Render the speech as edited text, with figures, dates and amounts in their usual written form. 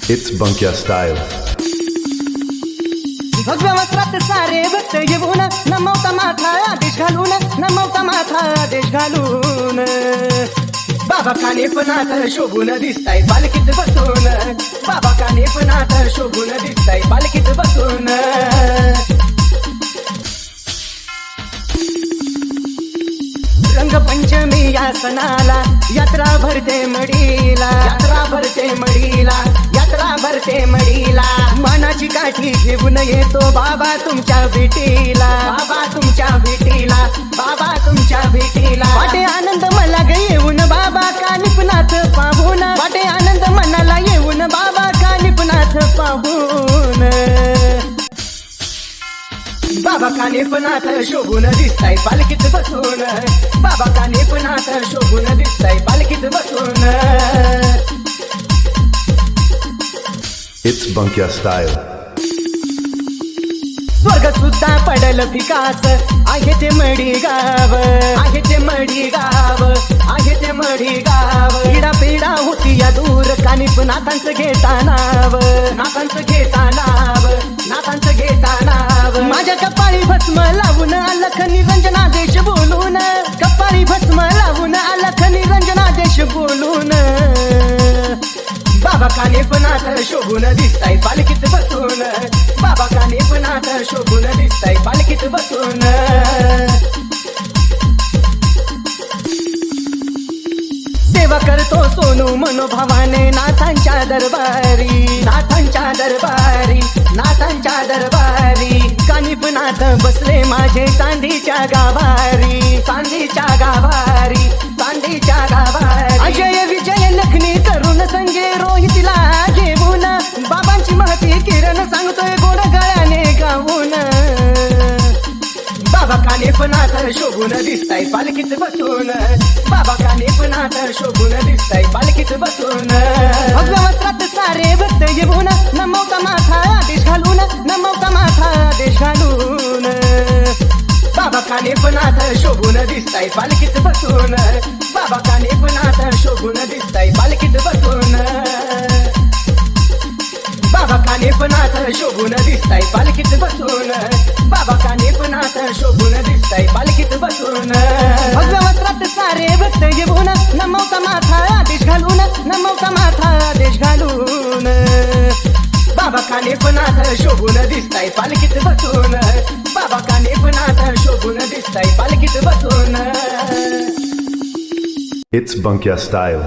It's Bunkia style. भगव्या वस्त्रात सारे भक्त येऊन नमवता माथा आदेश घालून नमवता माथा आदेश घालून बाबा कानेपणात शोभून दिसताय पालखीत बसून बाबा कानेपणात शोभून दिसताय पालखीत बसून रंगपंचमी या सणाला यात्रा भरते मडीला यात्रा भरते मडीला यात्रा भरते मडीला मानाची काठी घेऊन येतो बाबा तुमच्या भेटीला बाबा तुमच्या भेटीला बाबा तुमच्या भेटीला वाटे आनंद मला ग येऊन बाबा कानिपनाथ पाहून वाटे आनंद मनाला येऊन बाबा कानिपनाथ पाहून बाबा कानेपणात शोभून दिसताय पालखीत बसून बाबा कानेपणात शोभून दिसताय पालखीत बसून It's Bunkia style. स्वर्ग सुद्धा पडल फिकास आहे ते मडी गाव आहे ते मडी गाव आहे ते मडी गाव पिढा पिढा होती या दूर कानिपनाथांचं घेता नाव नाथांचं घेता नाव नाथांचं घेता नाव माझ्या कपाळी भस्म लावून अलख निरंजनादेश बोलून कपाळी भस्म लावून अलख निरंजनादेश बोलून बाबा कानेपणात शोभून दिसताय पालखीत बसून बाबा कानेपणात शोभून दिसताय पालखीत बसून सेवा करतो सोनू मनोभावाने नाथांच्या दरबारी नाथांच्या दरबारी नाथांच्या दरबारी कानिपनाथ बसले माझे चांदीच्या गाभारी चांदीच्या गाभारी चांदीच्या गाभारी अजय विजय लखनी तरुण संगे रोहितला घेऊन बाबांची महती किरण सांगतोय गोड गळ्याने गाऊन बाबा कानेपणात शोभून दिसताय पालखीत बसून बाबा कानेपणात शोभून दिसताय पालखीत बसून भगव्या वस्त्रात सारे भक्त येऊन नमवता माथा आदेश घालून नमवता माथा आदेश घालून बाबा कानेपणात शोभून दिसताय पालखीत बसून बाबा कानेपणात शोभून दिसताय पालखीत बसून बाबा कानेपणात शोभून दिसताय पालखीत बसून बाबा कानेपणात शोभून दिसताय पालखीत बसून भगव्या वस्त्रात सारे भक्त येऊन नमवता माथा आदेश घालून नमवता माथा आदेश घालून बाबा कानेपणात शोभून दिसताय पालखीत बसून बाबा कानेपणात शोभून दिसताय पालखीत बसून It's Bunkia style.